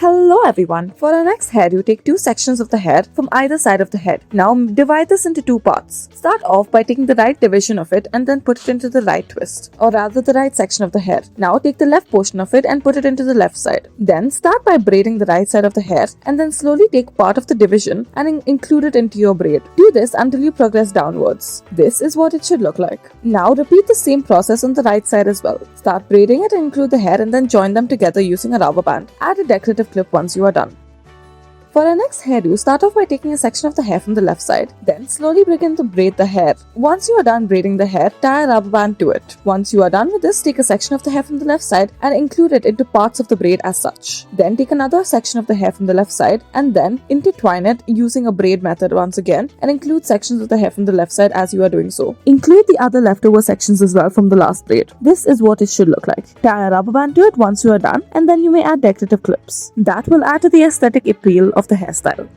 Hello everyone! For our next hairdo, take two sections of the hair from either side of the head. Now divide this into two parts. Start off by taking the right division of it and then put it into the right twist, or rather the right section of the hair. Now take the left portion of it and put it into the left side. Then start by braiding the right side of the hair and then slowly take part of the division and include it into your braid. Do this until you progress downwards. This is what it should look like. Now repeat the same process on the right side as well. Start braiding it and include the hair and then join them together using a rubber band. Add a decorative clip once you are done. For our next hairdo, start off by taking a section of the hair from the left side, then slowly begin to braid the hair. Once you are done braiding the hair, tie a rubber band to it. Once you are done with this, take a section of the hair from the left side and include it into parts of the braid as such. Then take another section of the hair from the left side and then intertwine it using a braid method once again and include sections of the hair from the left side as you are doing so. Include the other leftover sections as well from the last braid. This is what it should look like. Tie a rubber band to it once you are done and then you may add decorative clips. That will add to the aesthetic appeal of the hairstyle.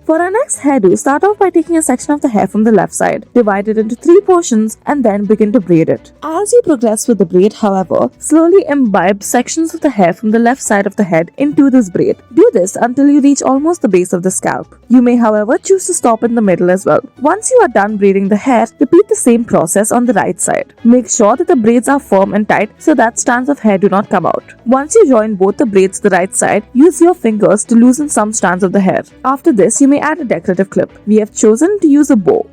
For our next hairdo, start off by taking a section of the hair from the left side, divide it into 3 portions and then begin to braid it. As you progress with the braid, however, slowly imbibe sections of the hair from the left side of the head into this braid. Do this until you reach almost the base of the scalp. You may, however, choose to stop in the middle as well. Once you are done braiding the hair, repeat the same process on the right side. Make sure that the braids are firm and tight so that strands of hair do not come out. Once you join both the braids to the right side, use your fingers to loosen some strands of the hair. After this, you may add a decorative clip. We have chosen to use a bow.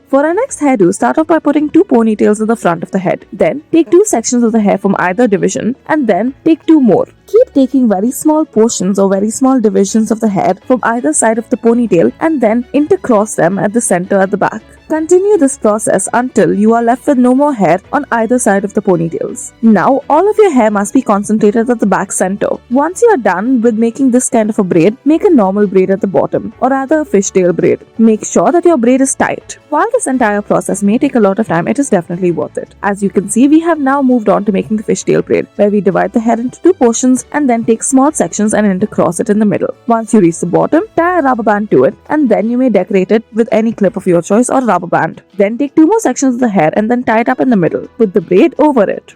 For our next hairdo, start off by putting 2 ponytails in the front of the head. Then take 2 sections of the hair from either division and then take 2 more. Keep taking very small portions or very small divisions of the hair from either side of the ponytail and then intercross them at the center at the back. Continue this process until you are left with no more hair on either side of the ponytails. Now all of your hair must be concentrated at the back center. Once you are done with making this kind of a braid, make a normal braid at the bottom, or rather a fishtail braid. Make sure that your braid is tight. While this entire process may take a lot of time, it is definitely worth it. As you can see, we have now moved on to making the fishtail braid, where we divide the hair into 2 portions and then take small sections and intercross it in the middle. Once you reach the bottom, tie a rubber band to it and then you may decorate it with any clip of your choice or rubber band. Then take 2 more sections of the hair and then tie it up in the middle. Put the braid over it.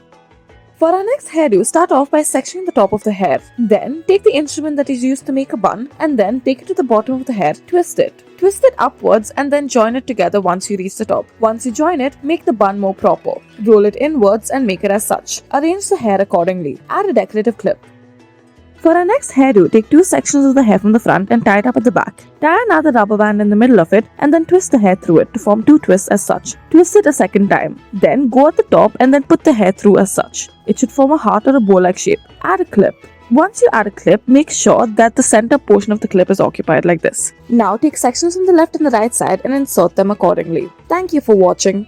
For our next hairdo, start off by sectioning the top of the hair. Then take the instrument that is used to make a bun and then take it to the bottom of the hair, twist it. Twist it upwards and then join it together once you reach the top. Once you join it, make the bun more proper. Roll it inwards and make it as such. Arrange the hair accordingly. Add a decorative clip. For our next hairdo, take 2 sections of the hair from the front and tie it up at the back. Tie another rubber band in the middle of it and then twist the hair through it to form 2 twists as such. Twist it a second time. Then go at the top and then put the hair through as such. It should form a heart or a bow-like shape. Add a clip. Once you add a clip, make sure that the center portion of the clip is occupied like this. Now take sections from the left and the right side and insert them accordingly. Thank you for watching.